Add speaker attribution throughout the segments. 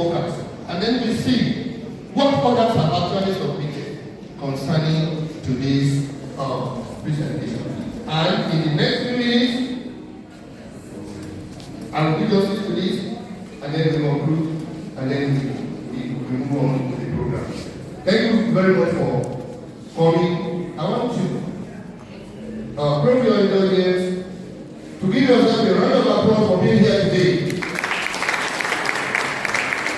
Speaker 1: workers, and then we see what others have actually submitted concerning today's presentation. And in the next few minutes, I will give justice to this, and then we conclude, and then we move on to the program. Thank you very much for coming. I want to pray for your indulgence to give yourself a round of applause for being here today.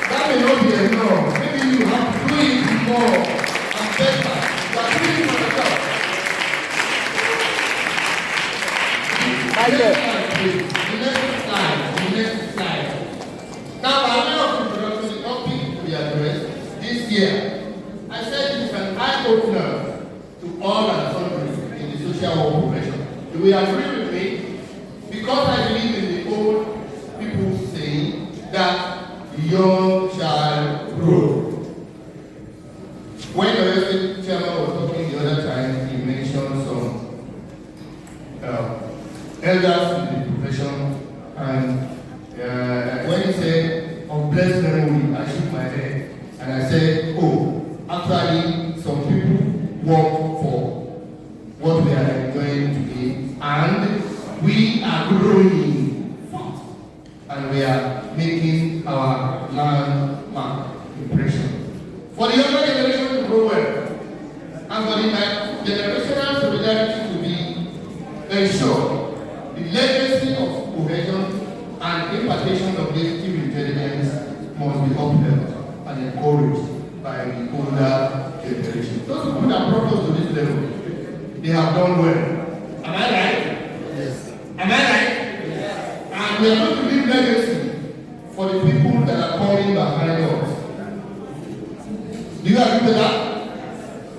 Speaker 1: That may not be enough. Maybe you have to do it more and better. You are doing it for yourself. The next slide. Now, by way of introduction, the topic we address this year, I said it is an eye-opener to all and sundry in the social work profession. Do we agree with me? Because I believe in the old people saying that the young shall grow. When the chairman was talking the other time, he mentioned some elders in the profession, and when he said, "of blessed memory," I shook my head and I said, "Oh, actually, some people work for what we are enjoying today, and we are growing fast, and we are making our landmark impression for the younger generation to grow well, and for the generational solidarity to be ensured. The legacy of cohesion and impartation of native intelligence must be upheld and encouraged by the older generation. Those people that brought us to this level, they have done well. Am I right?
Speaker 2: Yes.
Speaker 1: Am I right?
Speaker 2: Yes.
Speaker 1: And we are going to leave legacy for the people that are coming behind us. Do you agree with that?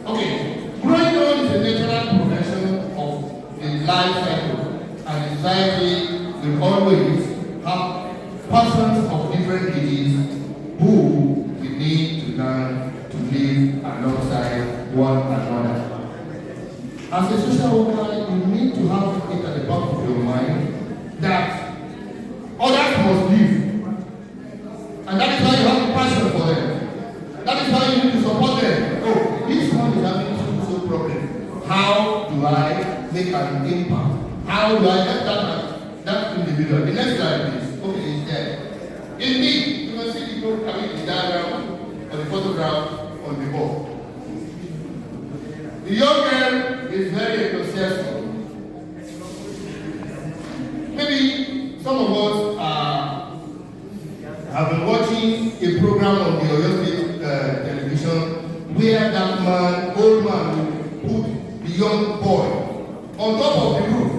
Speaker 1: Okay. Growing old is a natural progression of the life cycle, and society will always have persons of different ages who we need to learn to live alongside one another. As a social worker, you need to have it at the back of your mind that others must live. And that is why you have a passion for them. That is why you need to support them. Oh, this one is having social problem. How do I make an impact? How do I help that individual? The next slide, please. Okay, it's there. Indeed, you can see the diagram or the photograph on the board. The young girl is very enthusiastic. Maybe some of us have been watching a program on the Oyo State television where that man, old man, put the young boy on top of the roof.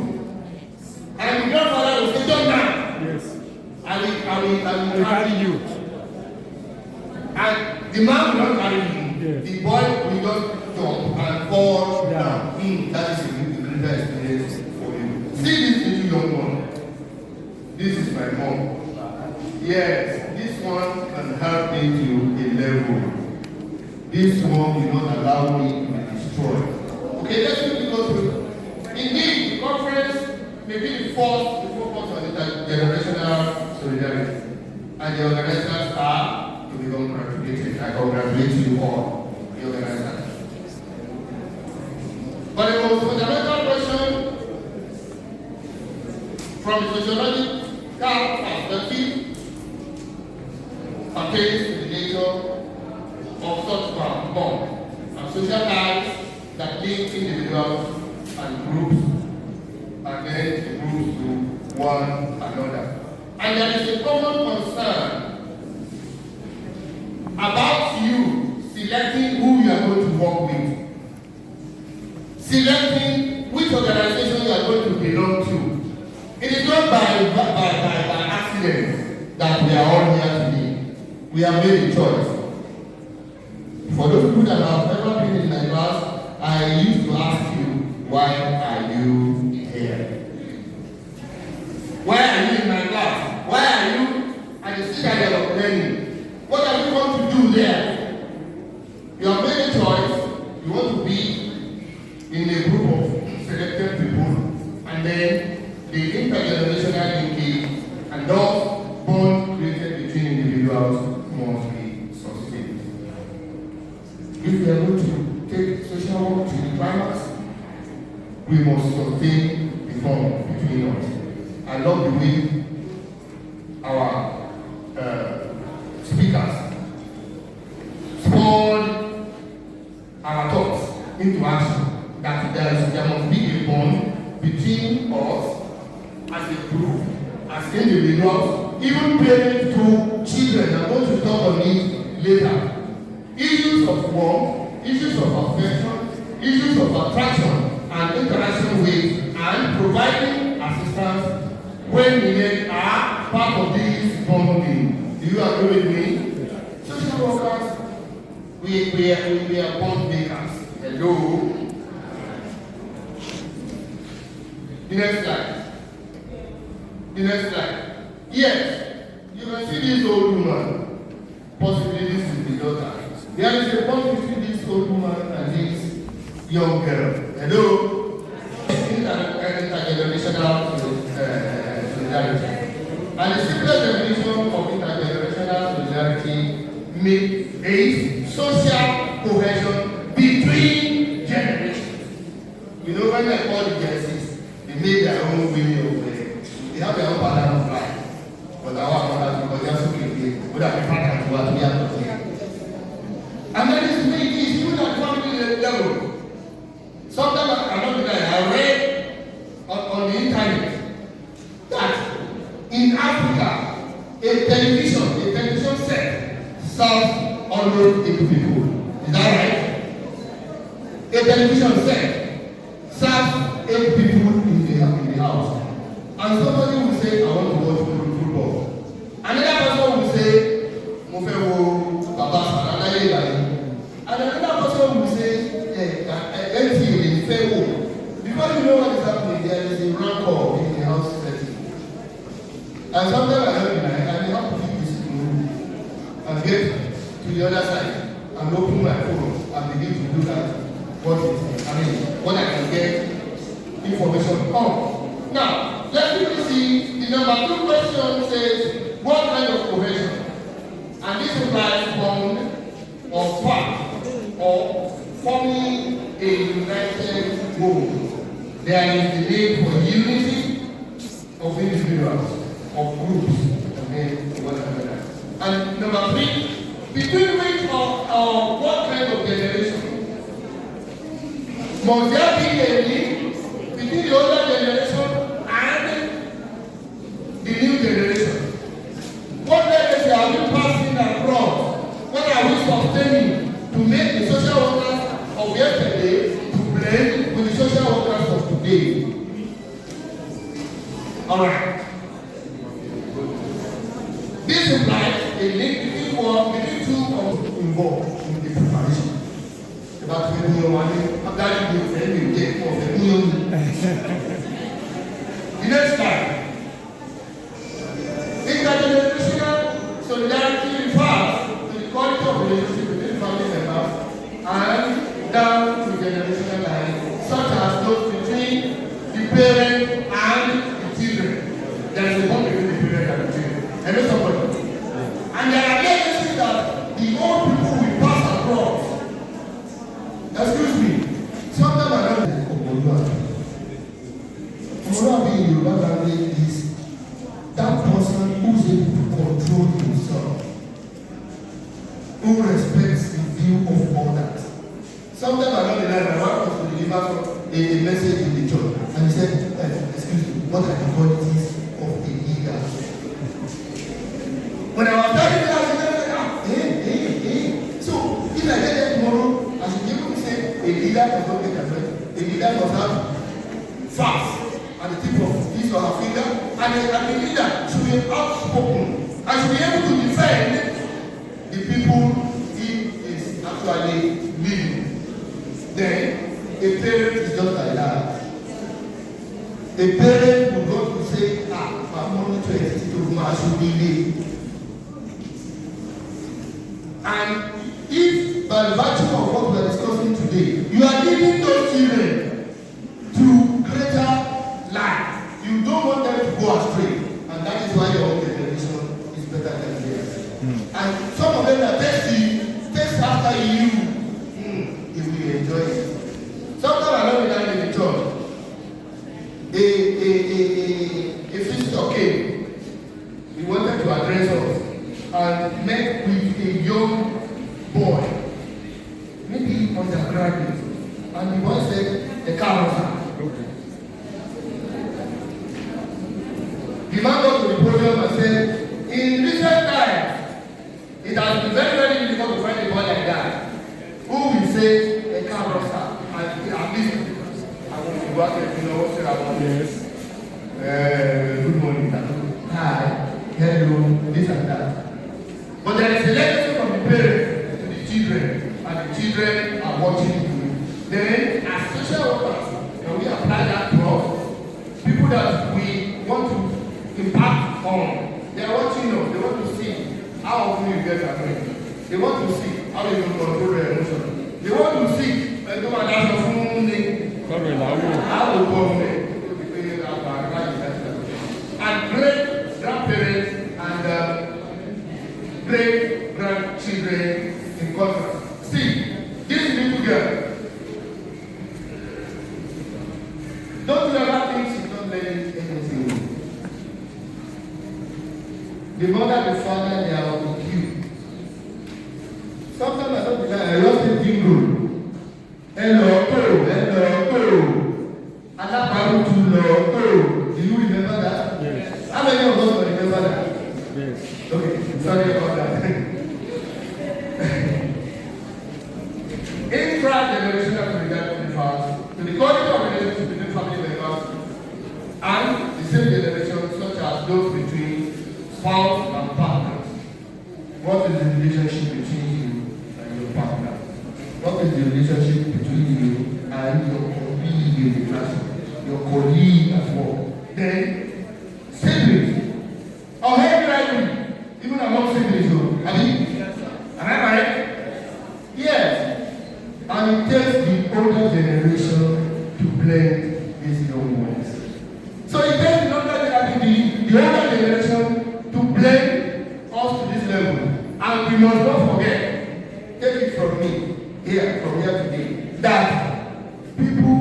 Speaker 1: And the grandfather will say, "Jump down."
Speaker 2: Yes.
Speaker 1: I will
Speaker 2: carry you.
Speaker 1: And the man will not carry him.
Speaker 2: Yes.
Speaker 1: The boy will just jump and fall down. That is a greater experience for you. See this little young one. This is my mom. Yes, this one can help me to a level. This one will not allow me to be destroyed. Okay, let's quickly go through. Indeed, the conference may be the first to focus on the generational solidarity. And the organizers are to be congratulated. I congratulate you all, the organizers. But the most fundamental question from a sociological perspective pertains to the nature of such bonds and social ties that link individuals and groups, and then the groups to one another. And there is a common concern about you selecting who you are going to work with, selecting which organization you are going to belong to. It is not by accident that we are all here today. We have made a choice. For those people that have ever been in my class, I used to ask you, why are you here? Why are you in my class? Why are you at the citadel of learning? What are you going to do there? You have made a choice. You want to be in a group of selected people, and then the intergenerational linkage and those bonds created between individuals must be sustained. If we are going to take social work to the climax, we must sustain the bond between us. I love the way our speakers poured our thoughts into action, that there must be a bond between us as a group, as individuals, even parents to children. I'm going to talk on it later. Issues of warmth, issues of affection, issues of attraction and interaction with, and providing assistance when needed are part of this bonding. Do you agree with me? Social workers, we are bond makers. Hello. The next slide. The next slide. Yes, you can see this old woman. Possibly this is the daughter. There is a bond between this old woman and this young girl. Hello? Intergenerational solidarity. And the simplest definition of intergenerational solidarity is social cohesion between generations. You know, when I call the Genesis, they made their own way of they have their own pattern of life. But our mothers, because they are so clear, would have been part of what we have to say. And then this make is even at family level. Sometimes I don't know, I read on the internet that in Africa, a television set serves almost 8 people. Is that right? A television set serves 8 people in the house. And somebody will say, I want to watch football. Another person will say, Mofewo, Baba, and another person will say, empty in favor. Because you know what is happening, there is a rancor in the house setting. And sometimes I don't deny, I may have to keep this room and get to the other side and open my phone and begin to do that. What I can get information on. Now, let me see, the number 2 question says, what kind of cohesion? And this implies bond or part or forming a united goal. There is the need for unity of individuals, of groups, and whatever. And number 3, between which or what kind of generation? Must there be a link between the older generation and the new generation? What legacy are we passing across? What are we sustaining to make the social workers of yesterday to blend with the social workers of today? Alright. This implies a link between 2 of involved in the preparation. About the next slide. Intergenerational solidarity refers to the quality of relationship between family members and down to generational lines, such as those between the parent and the children. There is a bond between the parent and the children. Hello, somebody. And there are legacies that the old people will pass across. Excuse me. Sometimes I don't think being in Yoruba language is that person who's able to control himself, who respects the view of others. Sometimes I don't deny my wife was to deliver a message in the church, and he said, excuse me, what are the qualities of a leader? When I was telling her, she said, so if I get there tomorrow, I should be able to say, a leader does not get afraid. A leader must have fast at the tip of his or her finger, and a leader should be outspoken. I should be able to defend the people he is actually leading. Then, a parent is just like that. A parent would go to say, I'm only 22, I should be lead. And if by the virtue of what we are discussing today, you are leading those children to greater life, you don't want them to go astray. And that is why your own generation is better than theirs. I And some of them are taste after you. If we enjoy it. Sometimes I know we are in the church. A visitor came. He wanted to address us and met with a young boy, maybe undergraduate, and the boy said, "The car was out." The man got to the podium and said, "In recent times, it has been very, very difficult to find a boy like that who will say a car was out." And at least I want to work at, what's it about? Yes. Good morning. Hi. Hello. This and that. But there is a legacy from the parents to the children, and the children are watching you. Then, as social workers, can we apply that to us? People that we want to impact on, they are watching us. They want to see how often you get annoyed. They want to see how you can control their emotions. They want to see how you and great grandparents and great grandchildren in contrast. See, this little girl, don't you ever think she's not learning anything? The mother, the father, they are on the queue. Sometimes I don't believe I lost a jingle. Hello, hello. And that Bible too low. Do you remember that? Yes. How many of us remember that? Yes. Okay, sorry about that. Intra-generational solidarity refers to the quality of relationship between family members and the same generation, such as those between spouse and partners. What is the relationship between you and your partner? What is the relationship between you and your colleague in the classroom, your colleague at work? Then, siblings. Or heavy rivalry, even among siblings. Am I right? Yes. And it takes the older generation to blend these young ones. So it takes the older generation to blend us to this level. And we must not forget, take it from me, from here today, that people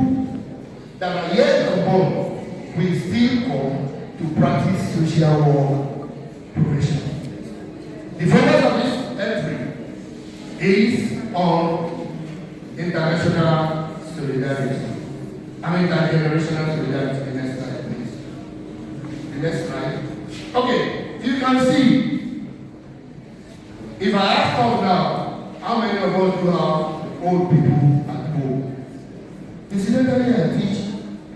Speaker 1: that are yet unborn will still come to practice social work profession. The focus of this entry is on international solidarity. Intergenerational solidarity. The next slide, please. The next slide. Okay, you can see, if I ask us now, how many of us do have old people at home? Incidentally, I teach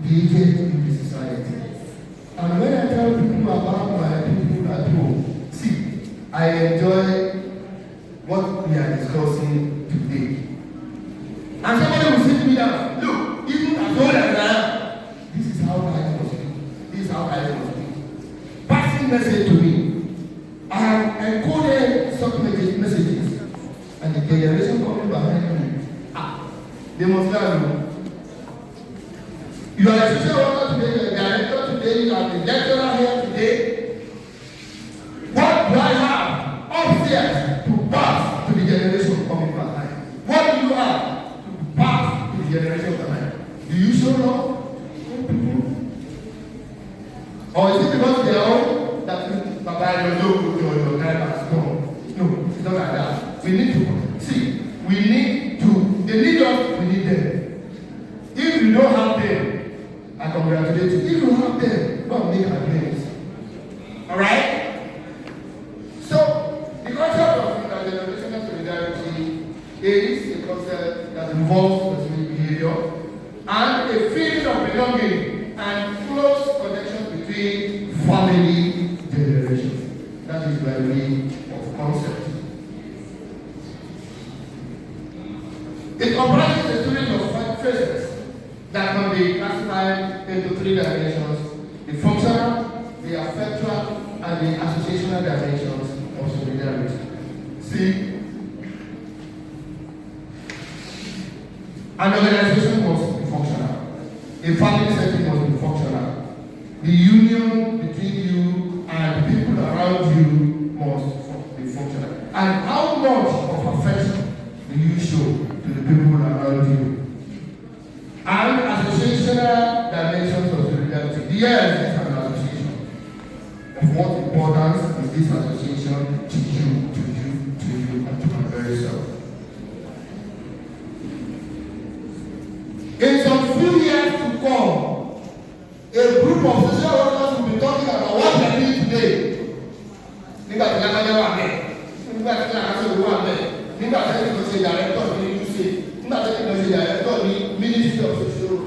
Speaker 1: the aged in the society. And when I tell people about my people at home, see, I enjoy what we are discussing today. And somebody will sit me down, look, even as old as I am, this is how I must be. This is how I must be. Passing message to me. I have encoded some messages, and the generation coming behind me, they must learn. You are a social worker today, you are a director today, you are the lecturer here today. What do I have upstairs to pass to the generation coming behind? What do you have to pass to the generation behind? Do you show love? Or is it because they are all that Baba Ojedokun or your drivers? No, it's not like that. We need to see, they need us, we need them. If you don't have them, I congratulate you. If you have them, don't make agreements. Alright? So, the concept of intergenerational solidarity is a concept that involves specific behavior and a feeling of belonging and close connection between family generations. That is by way of concept. It comprises a series of phases that can be classified into three dimensions: the functional, the affectual, and the associational dimensions of solidarity. See, an organization must be functional. A family setting must be functional. The union between you and the people around you must be functional. And how much of affection do you show to the people around you? And associational dimensions of solidarity. The yes is an association. Of what importance is this association to you, and to my very self? In some few years to come, a group of social workers will be talking about what they are doing today. Nígbà tí lágbájá wà bẹ́ẹ̀, nígbà tí lágbájá wà bẹ́ẹ̀, nígbà tí ẹnì kan ṣe director ní UC, nígbà tí ẹnì kan ṣe director ní Ministry of Social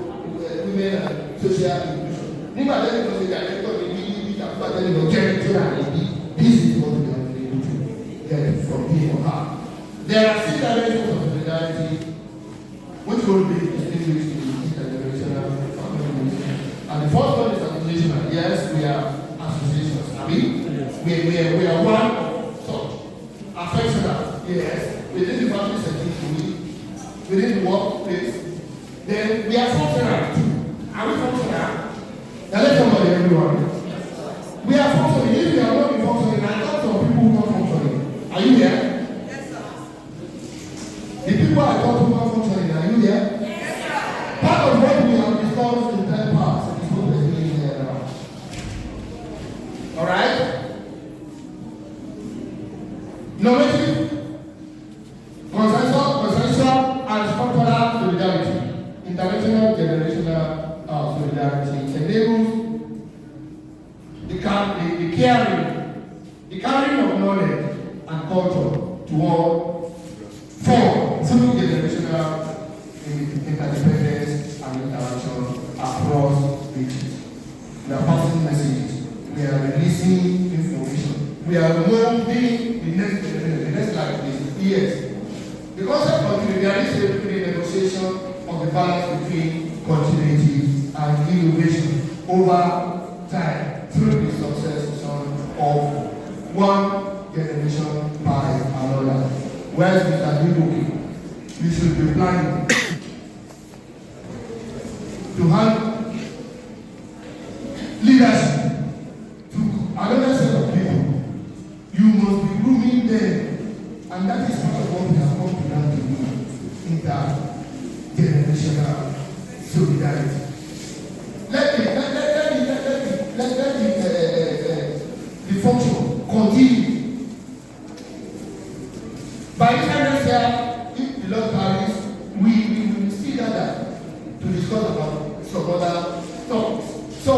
Speaker 1: Women and Social Inclusion, nígbà tí ẹnì kan ṣe director ní BDB, nígbà tí ẹnì kan jẹ́ general ní this is what we are able to get from him or her. There are 6 dimensions of solidarity which will be distinguished in intergenerational family. And the first one is associational. Yes, we are associations. I mean, we are one sort. Affectional, yes. Within the family setting, within the workplace. Then we are functional too. Are we functional? Now let somebody everyone. We are functioning. If we are not functioning, I talk to people who are not functioning. Are you here? Yes, sir. The people I talk to who are functioning, are you here? Yes, sir. Part of what we have discussed in 10 parts is what we're doing here now. Alright? Normative, consensual, and structural solidarity. International generational solidarity enables the carrying of knowledge and culture toward through generational interdependence and interaction across ages. We are passing messages. We are releasing information. We are moving the next generation. The next life is years. The concept of there is a negotiation of the balance between continuity and innovation over time through the succession of one generation by another. Whereas Mr. Ojedokun, we should be planning to have leadership to another set of people. You must be grooming them, and that is part of what we have come to learn to do. Intergenerational solidarity. Let the function continue. By the time next year, if the Lord carries, we will see that to discuss about some other topics. So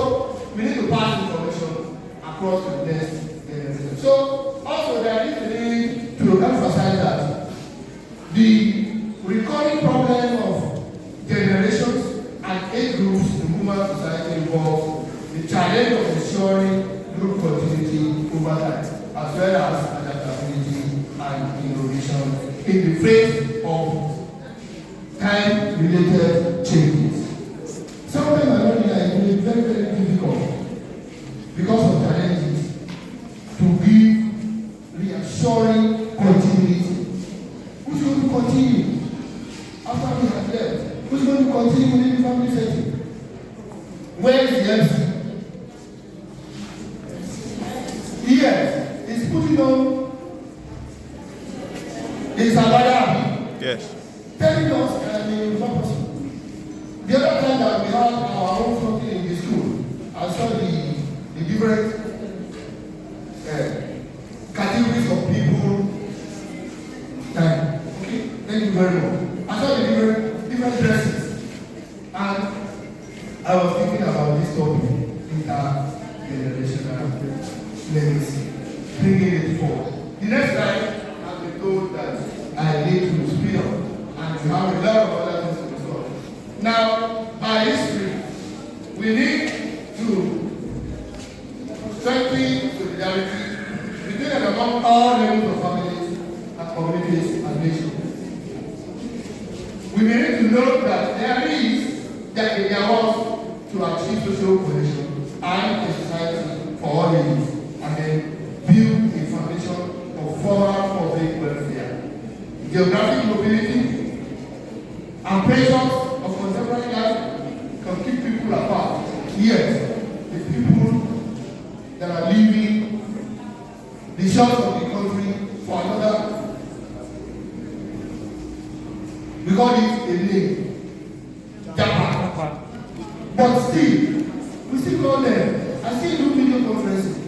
Speaker 1: we need to pass information across to the next generation. So also there is a need to emphasize that the recurring problem of generations and age groups in human society involves the challenge of ensuring group continuity over time, as well as adaptability and innovation in the face of time-related changes. Something like that is very, very difficult because of challenges to give reassuring continuity. Who's going to continue after we have left? Who's going to continue within the family setting? Where is the MC? Yes, he's putting on his abaya.
Speaker 2: Yes.
Speaker 1: Telling us the purpose. The other time that we had our own something in the school, I saw the different categories of people. Okay, thank you very much. I saw the different dresses, and I was thinking about this topic, intergenerational legacy, bringing it forward. The next time, I've been told that I need to speed up, and we have a lot of other things to discuss. Now, by history, we need to strengthen solidarity between and among all levels of families and communities and nations. We need to know that there was to achieve social cohesion and a society for all ages, and then build a foundation of formal public welfare. Geographic mobility and pressures of contemporary life can keep people apart. Yet, the people that are leaving the shores of the country for another We call it a name. Japan. But still, we still call them. I still do video conferencing.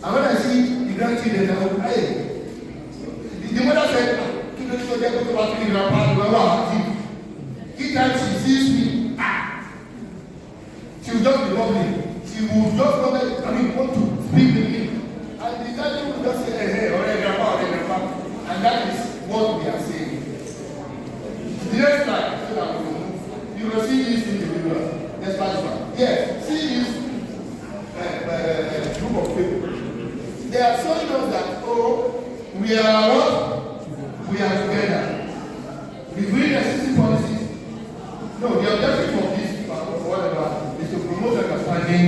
Speaker 1: And when I see the grandchildren, I go, hey, the mother said, to the children, go to the grandpa, the grandpa, each time she sees me, she will just be bubbling. She will just want to speak with me. And the daddy will just say, hey, already grandpa. And that is what we are saying. The next slide, so that we will move. You will see this individual. Next slide. Yes, see this group of people. They are showing us that, we are what? We are together. We bring existing policies. No, the objective of this, whatever, is to promote understanding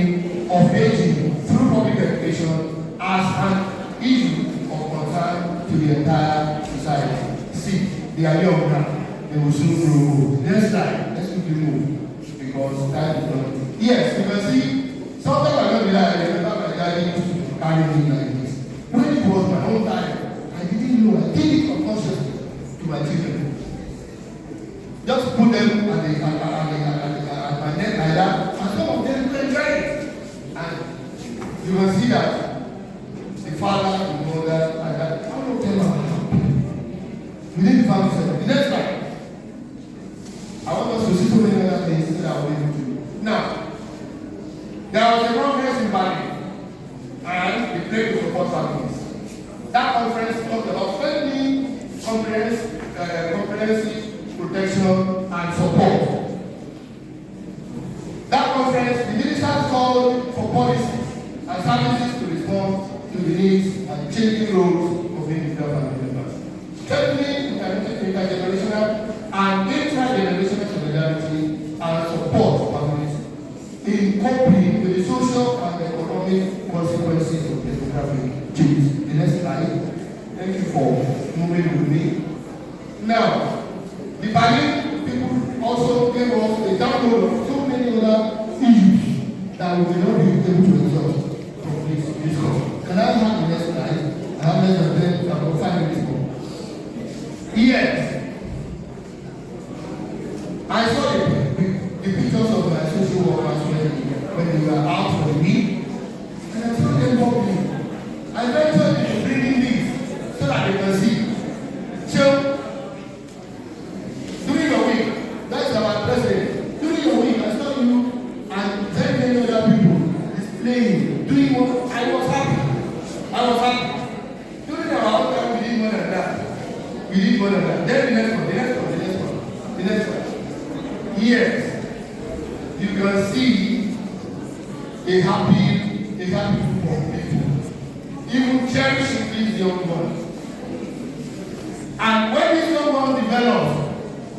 Speaker 1: of aging through public education as an issue of concern to the entire society. See, they are young now. They will soon grow. Next slide, let's quickly move because time is gone. Yes, you can see, sometimes I don't realize, I remember my daddy used to carry me like this. When it was my own time, I didn't know, I did it unconsciously to my children. Just put them at my neck like that, and some of them will enjoy it. And you will see that the father, the mother, and that, all of them are happy. Within the family setting. The next slide. I want us to see so many other things that I will be able to do. Now, there was a conference in Bali, and we prayed to support families. That conference talked about funding, comprehensive protection, and support. That conference, the ministers called for policies and services to respond to the needs and changing roles of individual family members. Strengthening intergenerational and intergenerational solidarity and support families in coping with the social and economic consequences of demographic change. The next slide. Thank you for moving with me. Now, the Bali people also gave us a download of so many other issues that we will not be able to exhaust from this course. Can I have the next slide? I have less than 10, about 5 minutes more. Yes. I saw the pictures of my social workers when they were out for the week, and I told them what I ventured into bringing this so that they can see. So, during your week, that's our president. During your week, I saw you and very many other people displaying, doing what I was happy. I was happy. During our own time, we did more than that. We did more than that. Then the next one. Yes, you can see a happy group of people, even cherishing these young ones. And when this young one develops,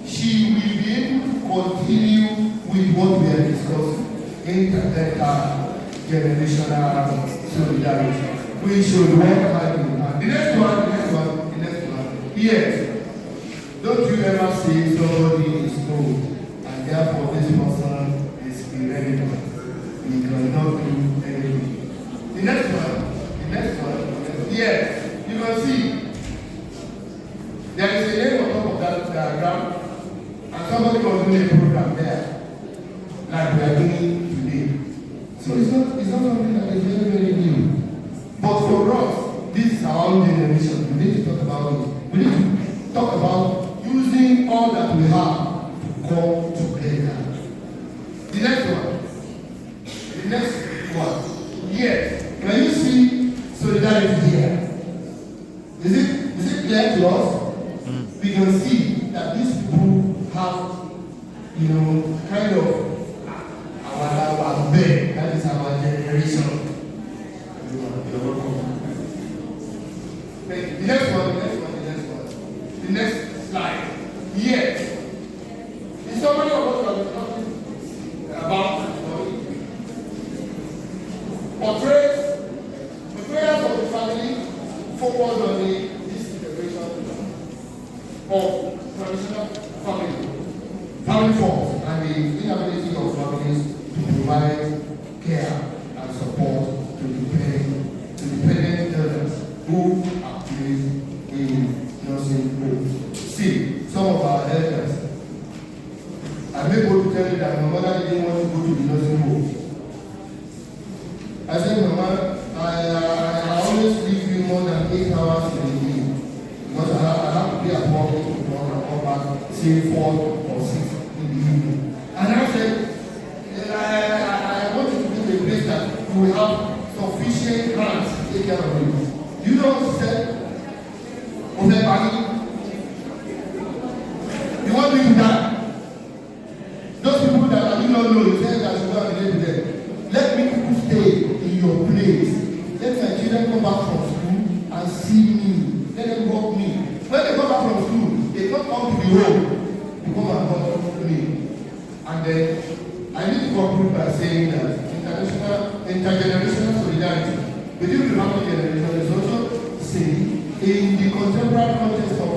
Speaker 1: she will be able to continue with what we are discussing, intergenerational solidarity. We should work hard in that. The next one. Yes, don't you ever say somebody is old. Therefore, this person is irrelevant. We cannot do anything. The next one. Yes, you can see there is a name on top of that diagram, and somebody was doing a program there, like we are doing today. So it's not something that is very, very new. But for us, this is our own generation. We need to talk about it. We need to talk about using all that we have to come together. The next one. Yes. Can you see solidarity here? Is it clear to us? We can see that these people have, kind of our bed. That is our generation. The next one. The next slide. Yes. Is somebody of us that is talking about portrays of the family focus on this integration of traditional family forms and the inability of families to provide care and support to dependent elders who are placed in nursing homes. See, some of of our elders. I'm able to tell you that my mother didn't want to go to the nursing home. I said, Mama, I always leave you more than 8 hours in a day because I have to be at work and come back, say 4 or 6 in the evening. And I said, I want you to be a place that you will have sufficient grants to take care of you. You know what she said? You want me to die? Those people that I do not know, you said that you go and relate to them. Let me stay in your place. Let my children come back from school and see me. Let them walk me. When they come back from school, they don't come to the home. They come and talk to me. And then I need to conclude by saying that intergenerational solidarity within the family generation is also seen in the contemporary context of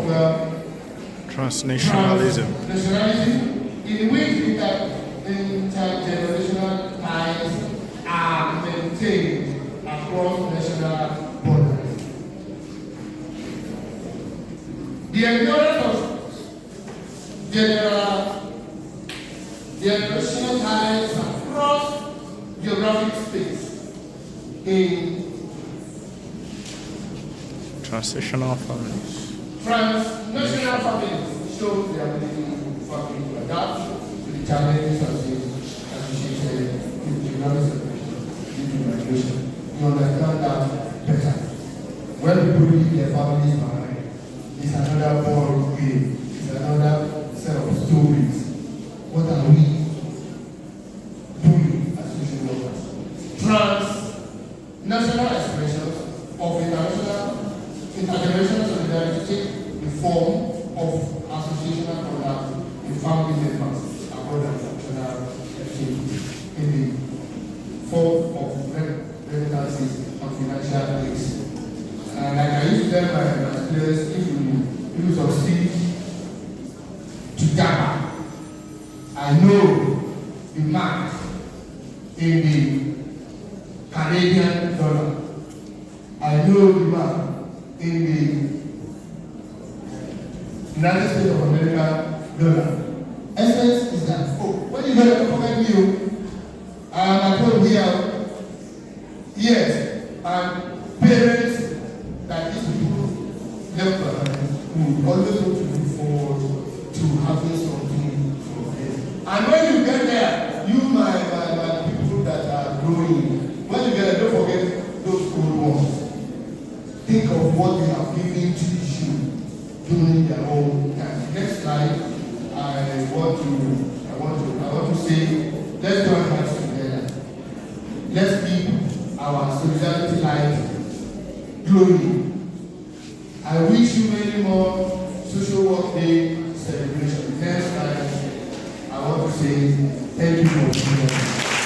Speaker 2: transnationalism,
Speaker 1: in which intergenerational ties are maintained across national borders. The endurance of generational ties across geographic space in
Speaker 2: transitional families.
Speaker 1: Transnational families show the ability to adapt to the challenges associated with geographic separation due to migration. You understand that better. When people leave their families behind, it's another ball game. It's another set of stories. What are we doing as social workers? Transnational expressions of intergenerational solidarity take the form of associational conduct in family members abroad and national exchange in the form of remittances and financial aids. And like I used to tell my players, if you succeed to gather, I know the mark in the Canadian dollar. I know the mark in the United States of America dollar. Essence is that, when you get a government view, I told here, yes, and parents that these people left behind who always want to look forward to having something for them. And when you get there, you, my people that are growing, when you get there, don't forget those old ones. Think of what they have given to you during their own time. Next slide, I want to say, let's join hands together. Let's keep our solidarity light glowing. I wish you many more social work day celebrations. Next slide, I want to say thank you for being here.